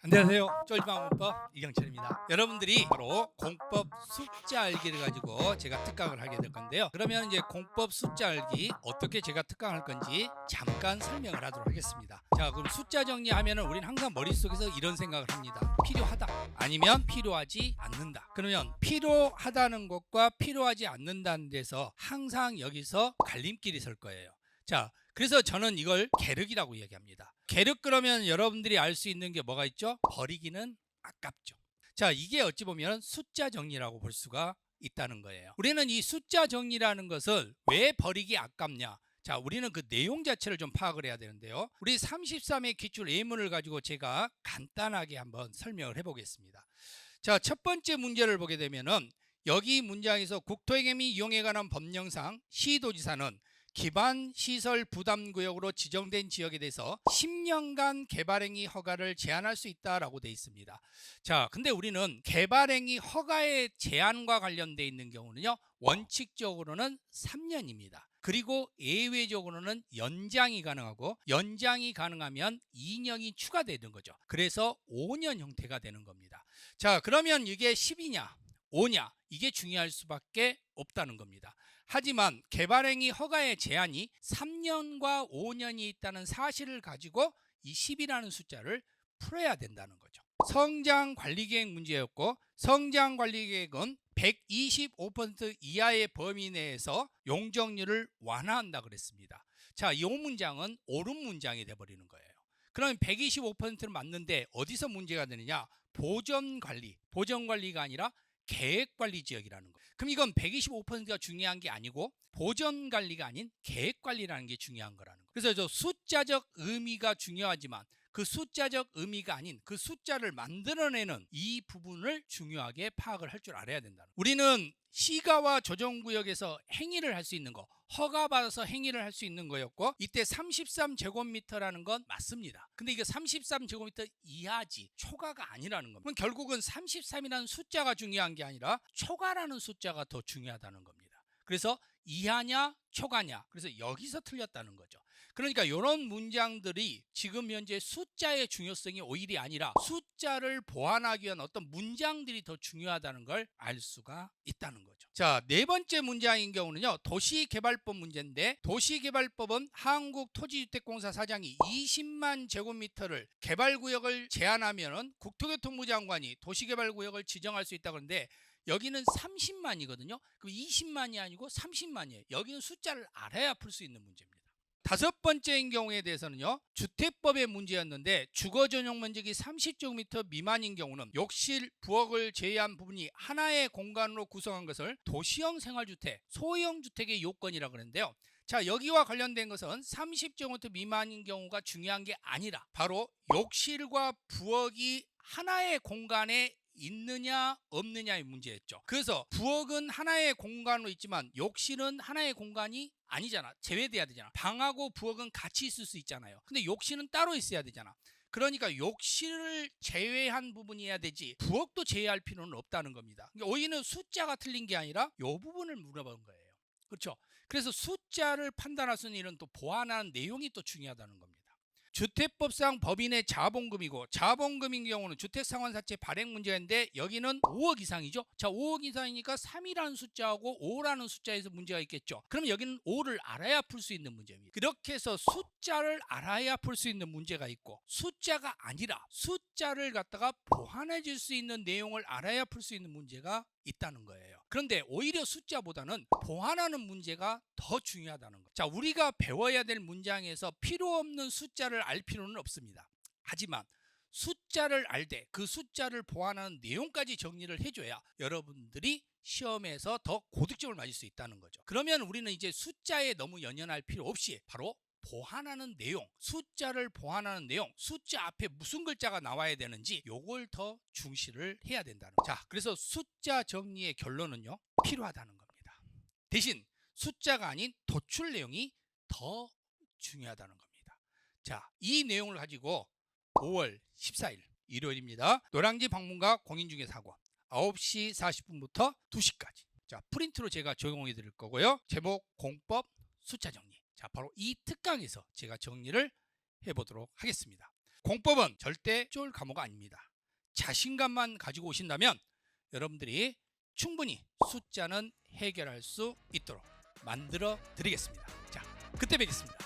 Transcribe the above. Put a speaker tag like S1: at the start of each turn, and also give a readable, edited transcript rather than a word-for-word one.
S1: 안녕하세요. 쫄지마 문법 이경철입니다. 여러분들이 바로 공법 숫자 알기를 가지고 제가 특강을 하게 될 건데요. 그러면 이제 공법 숫자 알기 어떻게 제가 특강할 건지 잠깐 설명을 하도록 하겠습니다. 자, 그럼 숫자 정리하면은 우리는 항상 머릿속에서 이런 생각을 합니다. 필요하다 아니면 필요하지 않는다. 그러면 필요하다는 것과 필요하지 않는다는 데서 항상 여기서 갈림길이 설 거예요. 자, 그래서 저는 이걸 계륵이라고 얘기합니다. 계륵 그러면 여러분들이 알 수 있는 게 뭐가 있죠? 버리기는 아깝죠. 자, 이게 어찌 보면 숫자 정리라고 볼 수가 있다는 거예요. 우리는 이 숫자 정리라는 것을 왜 버리기 아깝냐? 자, 우리는 그 내용 자체를 좀 파악을 해야 되는데요. 우리 33의 기출 예문을 가지고 제가 간단하게 한번 설명을 해보겠습니다. 자, 첫 번째 문제를 보게 되면은 여기 문장에서 국토행위 이용에 관한 법령상 시도지사는 기반 시설 부담 구역으로 지정된 지역에 대해서 10년간 개발행위 허가를 제한할 수 있다라고 되어 있습니다. 자, 근데 우리는 개발행위 허가의 제한과 관련되어 있는 경우는요, 원칙적으로는 3년입니다. 그리고 예외적으로는 연장이 가능하고 연장이 가능하면 2년이 추가되는 거죠. 그래서 5년 형태가 되는 겁니다. 자, 그러면 이게 10이냐 5냐 이게 중요할 수밖에 없다는 겁니다. 하지만 개발행위 허가의 제한이 3년과 5년이 있다는 사실을 가지고 이 10이라는 숫자를 풀어야 된다는 거죠. 성장관리계획 문제였고, 성장관리계획은 125% 이하의 범위 내에서 용적률을 완화한다 그랬습니다. 자, 이 문장은 옳은 문장이 돼버리는 거예요. 그러면 125%는 맞는데 어디서 문제가 되느냐? 보전관리가 아니라 계획관리 지역이라는 거예요. 그럼 이건 125%가 중요한 게 아니고 보전관리가 아닌 계획관리라는 게 중요한 거라는 거예요. 그래서 저 숫자적 의미가 중요하지만 그 숫자적 의미가 아닌 그 숫자를 만들어내는 이 부분을 중요하게 파악을 할 줄 알아야 된다는 거예요. 우리는 시가와 조정구역에서 행위를 할 수 있는 거, 허가받아서 행위를 할 수 있는 거였고, 이때 33제곱미터라는 건 맞습니다. 근데 이게 33제곱미터 이하지 초과가 아니라는 겁니다. 그럼 결국은 33이라는 숫자가 중요한 게 아니라 초과라는 숫자가 더 중요하다는 겁니다. 그래서 이하냐 초과냐, 그래서 여기서 틀렸다는 거죠. 그러니까 이런 문장들이 지금 현재 숫자의 중요성이 오일이 아니라 숫자를 보완하기 위한 어떤 문장들이 더 중요하다는 걸 알 수가 있다는 거죠. 자, 네 번째 문장인 경우는요, 도시개발법 문제인데, 도시개발법은 한국토지주택공사 사장이 20만 제곱미터를 개발구역을 제한하면은 국토교통부 장관이 도시개발구역을 지정할 수 있다고 하는데, 여기는 30만이거든요. 그럼 20만이 아니고 30만이에요. 여기는 숫자를 알아야 풀 수 있는 문제입니다. 다섯 번째인 경우에 대해서는요, 주택법의 문제였는데 주거 전용 면적이 30제곱미터 미만인 경우는 욕실, 부엌을 제외한 부분이 하나의 공간으로 구성한 것을 도시형 생활주택, 소형 주택의 요건이라고 그러는데요. 자, 여기와 관련된 것은 30제곱미터 미만인 경우가 중요한 게 아니라 바로 욕실과 부엌이 하나의 공간에 있느냐 없느냐의 문제였죠. 그래서 부엌은 하나의 공간으로 있지만 욕실은 하나의 공간이 아니잖아. 제외돼야 되잖아. 방하고 부엌은 같이 있을 수 있잖아요. 근데 욕실은 따로 있어야 되잖아. 그러니까 욕실을 제외한 부분이어야 되지 부엌도 제외할 필요는 없다는 겁니다. 그러니까 오히려 숫자가 틀린 게 아니라 이 부분을 물어본 거예요. 그렇죠? 그래서 숫자를 판단할 수 있는 일은 또 보완하는 내용이 또 중요하다는 겁니다. 주택법상 법인의 자본금이고, 자본금인 경우는 주택상환사채 발행 문제인데 여기는 5억 이상이죠. 자, 5억 이상이니까 3이라는 숫자하고 5라는 숫자에서 문제가 있겠죠. 그럼 여기는 5를 알아야 풀 수 있는 문제입니다. 그렇게 해서 숫자를 알아야 풀 수 있는 문제가 있고, 숫자가 아니라 숫자를 갖다가 보완해 줄 수 있는 내용을 알아야 풀 수 있는 문제가 있다는 거예요. 그런데 오히려 숫자보다는 보완하는 문제가 더 중요하다는 거예요. 자, 우리가 배워야 될 문장에서 필요 없는 숫자를 알 필요는 없습니다. 하지만 숫자를 알되 그 숫자를 보완하는 내용까지 정리를 해줘야 여러분들이 시험에서 더 고득점을 맞을 수 있다는 거죠. 그러면 우리는 이제 숫자에 너무 연연할 필요 없이 바로 보완하는 내용, 숫자를 보완하는 내용, 숫자 앞에 무슨 글자가 나와야 되는지 요걸 더 중시를 해야 된다는 거죠. 자, 그래서 숫자 정리의 결론은요, 필요하다는 겁니다. 대신 숫자가 아닌 도출 내용이 더 중요하다는 겁니다. 자, 이 내용을 가지고 5월 14일 일요일입니다. 노량진 방문가 공인중개사고 9시 40분부터 2시까지. 자, 프린트로 제가 적용해 드릴 거고요. 제목 공법 숫자 정리. 자, 바로 이 특강에서 제가 정리를 해보도록 하겠습니다. 공법은 절대 쫄 과목 아닙니다. 자신감만 가지고 오신다면 여러분들이 충분히 숫자는 해결할 수 있도록 만들어 드리겠습니다. 자, 그때 뵙겠습니다.